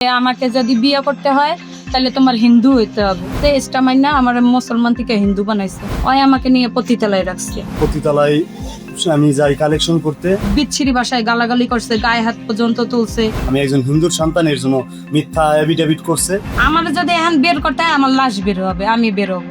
আমাকে যদি বিয়ে করতে হয় তাহলে তোমার হিন্দু হইতে হবে। তো ইস্টামাইনা আমার মুসলমান থেকে হিন্দু বানাইছে। ওই আমাকে নিয়ে পতিতালায় রাখছে। পতিতালায় আমি যাই কালেকশন করতে, বিচ্ছিরি ভাষায় গালাগালি করছে, গায়ে হাত পর্যন্ত তুলছে। আমি একজন হিন্দুর সন্তানের জন্য মিথ্যা এফিডেভিট করছে। আমার যদি এখন বের করতে হয় আমার লাশ বের হবে, আমি বের হবো।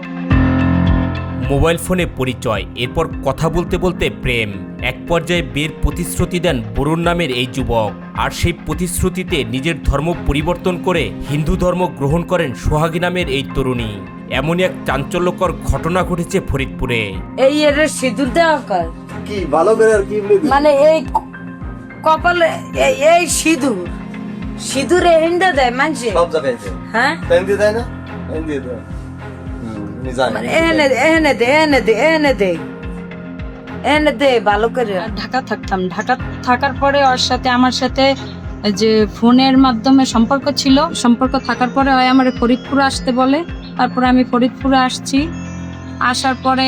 মোবাইল ফোনে পরিচয়, এরপর কথা বলতে বলতে প্রেম। এক পর্যায়ে বিয়ের প্রতিশ্রুতি দেন বরুণ নামের এই যুবক, আর সেই প্রতিশ্রুতিতে নিজের ধর্ম পরিবর্তন করে হিন্দু ধর্ম গ্রহণ করেন সোহাগী নামের এই তরুণী। এমনই এক চাঞ্চল্যকর ঘটনা ঘটেছে ফরিদপুরে। এই এর সিঁদুর দেওয়া কাজ কি ভালো করে আর কি মানে এই কপালে এই সিঁদুর সিঁদুরে হিন্দা দেয় মানুষে সব জায়গায় হ্যাঁ হিন্দি দেয় না, হিন্দি দেয়। মানে এনে দে ভালো করে। ঢাকা থাকতাম, ঢাকা থাকার পরে ওর সাথে আমার সাথে যে ফোনের মাধ্যমে সম্পর্ক ছিল, সম্পর্ক থাকার পরে ওই আমার ফরিদপুরে আসতে বলে। তারপরে আমি ফরিদপুরে আসছি। আসার পরে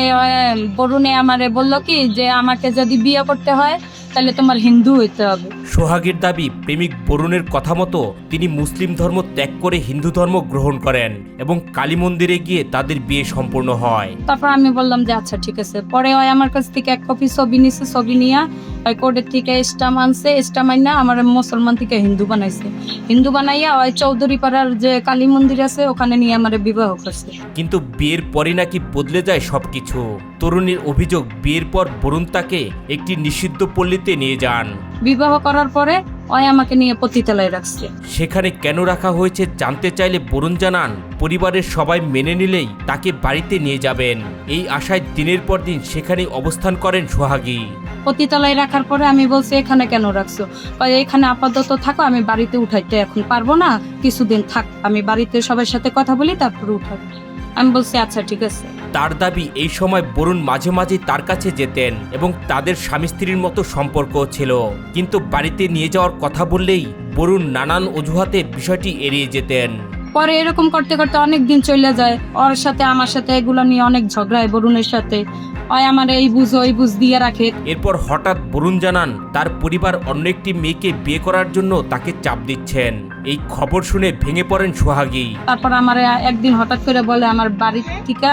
বরুণে আমারে বললো কি যে আমাকে যদি বিয়ে করতে হয় তাহলে তোমার হিন্দু হইতে হবে। সোহাগীর দাবি, প্রেমিক বরুণের কথা মতো তিনি মুসলিম ধর্ম ত্যাগ করে হিন্দু ধর্ম গ্রহণ করেন এবং কালী মন্দিরে গিয়ে তাদের বিয়ে সম্পূর্ণ হয়। তারপর আমি বললাম যে আচ্ছা ঠিক আছে। পরে ওই আমার কাছ থেকে এক কপি ছবি নিছে, ছবি নিয়ে ওই কোর্টের থেকে স্টাম আনছে, স্টাম আইনা আমার মুসলমান থেকে হিন্দু বানাইছে। হিন্দু বানাইয়া ওই চৌধুরী পাড়ার যে কালী মন্দির আছে ওখানে নিয়ে আমার বিবাহ করছে। কিন্তু বিয়ের পরই নাকি বদলে যায় সবকিছু। তরুণীর অভিযোগ, বিয়ের পর বরুণ তাকে একটি নিষিদ্ধ পল্লীতে নিয়ে যান। বিবাহ করার পরে ওই আমাকে নিয়ে পতিতালায় রাখছে। সেখানে কেন রাখা হয়েছে জানতে চাইলে বরুণ জানান, পরিবারের সবাই মেনে নিলেই তাকে বাড়িতে নিয়ে যাবেন। এই আশায় দিনের পর দিন সেখানে অবস্থান করেন সোহাগী। পতিতালায় রাখার পরে আমি বলছি এখানে কেন রাখছো? এখানে আপাতত থাকো, আমি বাড়িতে উঠাইতে এখন পারবো না, কিছুদিন থাক, আমি বাড়িতে সবার সাথে কথা বলি তারপরে উঠাবো। আমি বলছি আচ্ছা ঠিক আছে। তার দাবি, এই সময় বরুণ মাঝে মাঝে তার কাছে যেতেন এবং তাদের স্বামী স্ত্রীর মতো সম্পর্ক ছিল। কিন্তু বাড়িতে নিয়ে যাওয়ার কথা বললেই বরুণ নানান অজুহাতে বিষয়টি এড়িয়ে যেতেন। পরে এরকম করতে করতে অনেক দিন চলে যায়। ওর সাথে আমার সাথে এগুলো নিয়ে অনেক ঝগড়া হয় বরুণের সাথে। ওই আমার এই বুঝ ওই বুঝ দিয়ে রাখে। এরপর হঠাৎ বরুণ জানান তার পরিবার অন্য একটি মেয়েকে বিয়ে করার জন্য তাকে চাপ দিচ্ছেন। এই খবর শুনে ভেঙে পড়েন সোহাগী। তারপর আমার একদিন হঠাৎ করে বলে আমার বাড়ির থেকে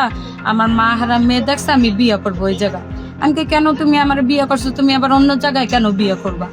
আমার মা হারা মেয়ে দেখছে, আমি বিয়ে করবো ওই জায়গা। আমি কেন তুমি আমার বিয়ে করছো, তুমি আবার অন্য জায়গায় কেন বিয়ে করবা?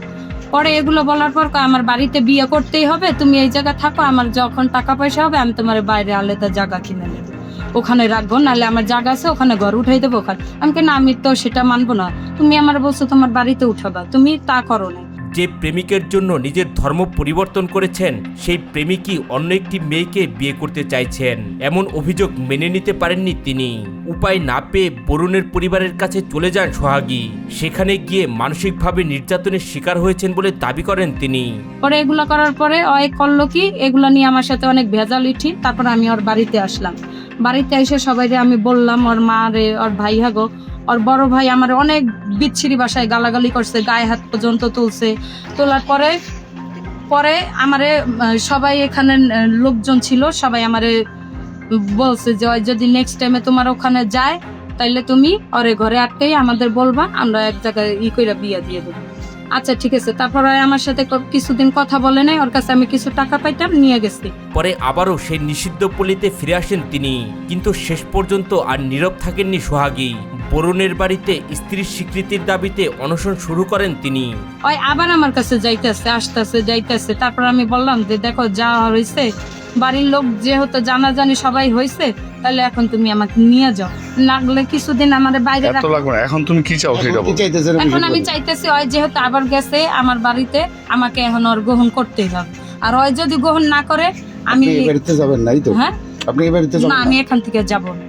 পরে এগুলো বলার পর আমার বাড়িতে বিয়ে করতেই হবে, তুমি এই জায়গা থাকো, আমার যখন টাকা পয়সা হবে আমি তোমার বাইরে আলাদা জায়গা কিনে নেবো, ওখানে রাখবো, নাহলে আমার জায়গা আছে ওখানে ঘর উঠাই দেবো ওখানে। আমি কেন, আমি তো সেটা মানবো না, তুমি আমার বলছো তোমার বাড়িতে উঠাবা, তুমি তা করো না। যে প্রেমিকের জন্য নিজের ধর্ম পরিবর্তন করেছেন সেই প্রেমিকই অন্য একটি মেয়েকে বিয়ে করতে চাইছেন, এমন অভিযোগ মেনে নিতে পারেননি তিনি। উপায় না পেয়ে বরুণের পরিবারের কাছে চলে যান সোহাগী। সেখানে গিয়ে মানসিকভাবে নির্যাতনের শিকার হয়েছেন বলে দাবি করেন তিনি। পরে এগুলো করার পরে অনেক করলো কি, এগুলো নিয়ে আমার সাথে অনেক ভেজাল উঠি। তারপর আমি ওর বাড়িতে আসলাম। বাড়িতে এসে সবাই আমি বললাম, ওর মা রে, ওর ভাই হাগো, ওর বড় ভাই আমার অনেক বিচ্ছিরি ভাষায় গালাগালি করছে, গায়ে হাত পর্যন্ত তুলছে। তোলার পরে পরে আমারে সবাই এখানে লোকজন ছিল, সবাই আমারে বলছে যে যদি নেক্সট টাইমে তোমার ওখানে যায় তাইলে তুমি ওরে ঘরে আটকেই আমাদের বলবা, আমরা এক জায়গায় কইরা বিয়ে দিয়ে দেবো। আচ্ছা ঠিক আছে। তারপরে আমার সাথে কিছুদিন কথা বলে নাই, ওর কাছে আমি কিছু টাকা পাইতাম, নিয়ে গেছি। পরে আবারও সেই নিষিদ্ধ পল্লীতে ফিরে আসেন তিনি। কিন্তু শেষ পর্যন্ত আর নীরব থাকেননি সোহাগী। বরুণের বাড়িতে স্ত্রীর স্বীকৃতির দাবিতে অনশন শুরু করেন তিনি। ওই আবার আমার কাছে যাইতেছে, আসতেছে, যাইতেছে। তারপর আমি বললাম যে দেখো যা হয়েছে, বাড়ির লোক যেহেতু জানাজানি সবাই হয়েছে, তাহলে এখন তুমি আমাকে নিয়ে যাও, লাগলে কিছুদিন আমাদের বাইরে রাখো। এখন তুমি কি চাও সেটা বলো। এখন আমি চাইতেছি ওই যেহেতু আবার গেছে আমার বাড়িতে, আমাকে এখন ওর গ্রহণ করতেই হবে। আর ওই যদি গ্রহণ না করে আমি বাড়িতে যাবেন নাই তো? হ্যাঁ, আপনি এই বাড়িতে যাবেন না, আমি এখান থেকে যাব না।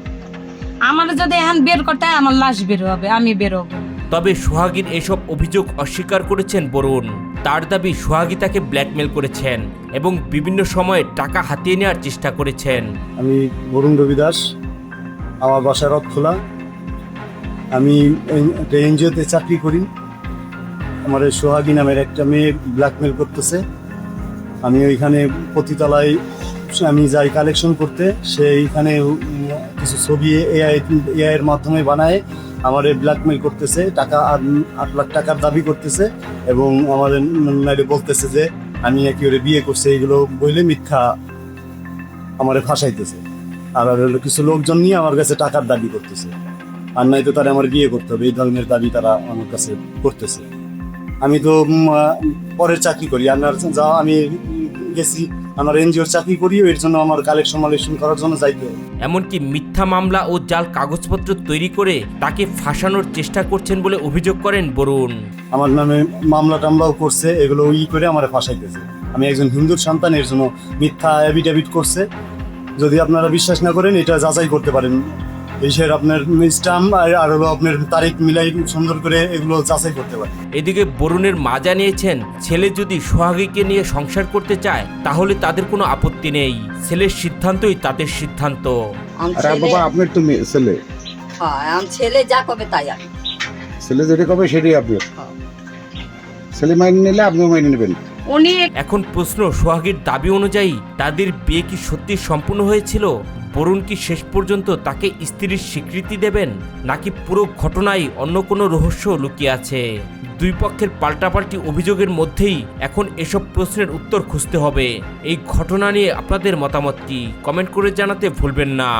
আমার যদি এখন বের করতে হয় আমার লাশ বের হবে, আমি বের হবো। তবে সোহাগীর এসব অভিযোগ অস্বীকার করেছেন বরুণ। তার দাবি, সোহাগী তাকে ব্ল্যাকমেল করেছেন এবং বিভিন্ন সময়ে টাকা হাতিয়ে নেওয়ার চেষ্টা করেছেন। আমি বরুণ রবিদাস, আমার বাসা রথখোলা। আমি এনজিওতে চাকরি করি। আমার সোহাগী নামের একটা মেয়ে ব্ল্যাকমেল করতেছে। আমি ওইখানে পতিতালায় আমি যাই কালেকশন করতে, সেইখানে কিছু ছবি এআইয়ের মাধ্যমে বানায় আমার ব্ল্যাকমেল করতেছে, টাকা 8 লাখ টাকার দাবি করতেছে এবং আমাদের বলতেছে যে আমি একেবারে বিয়ে করছে এগুলো বলে মিথ্যা আমারে ফাঁসাইতেছে। আর হলো কিছু লোকজন নিয়ে আমার কাছে টাকার দাবি করতেছে, আর নাই তো তারা আমার বিয়ে করতে হবে, এই ধরনের দাবি তারা আমার কাছে করতেছে। আমি তো পরের চাকরি করি, আমার যা আমি গেছি আমার এনজিওর চাকরি করি, এর জন্য আমার কালেকশন মালেকশন করার জন্য যাইতে হবে। এমনকি মিথ্যা মামলা ও জাল কাগজপত্র তৈরি করে তাকে ফাঁসানোর চেষ্টা করছেন বলে অভিযোগ করেন বরুণ। আমার নামে মামলা টামলাও করছে, এগুলো করে আমার ফাঁসাইতেছে। আমি একজন হিন্দুর সন্তান, এর জন্য মিথ্যা অ্যাফিডেভিট করছে। যদি আপনারা বিশ্বাস না করেন এটা যাচাই করতে পারেন, এইসের আপনার স্টাম্প আর হলো আপনার তারিখ মিলাই সুন্দর করে এগুলো যাচাই করতে পারেন। এদিকে বরুণের মা জানিয়েছেন ছেলে যদি সোহাগীকে নিয়ে সংসার করতে চায় তাহলে তাদের কোনো আপত্তি নেই, ছেলের সিদ্ধান্তই তাদের সিদ্ধান্ত। আর বাবা আপনার তো ছেলে, হ্যাঁ ছেলে যা কবে তাই আমি ছেলে যেটা কবে সেটাই আপনি, ছেলে মাইনে নিলে আপনিও মাইনে নেবেন। উনি এখন প্রশ্ন, সোহাগীর দাবি অনুযায়ী তাদের বিয়ে কি সত্যি সম্পূর্ণ হয়েছিল? বরুণ কি শেষ পর্যন্ত তাকে স্ত্রীর স্বীকৃতি দেবেন, নাকি পুরো ঘটনায় অন্য কোনো রহস্য লুকিয়ে আছে? দুই পক্ষের পাল্টাপাল্টি অভিযোগের মধ্যেই এখন এসব প্রশ্নের উত্তর খুঁজতে হবে। এই ঘটনা নিয়ে আপনাদের মতামত কি? কমেন্ট করে জানাতে ভুলবেন না।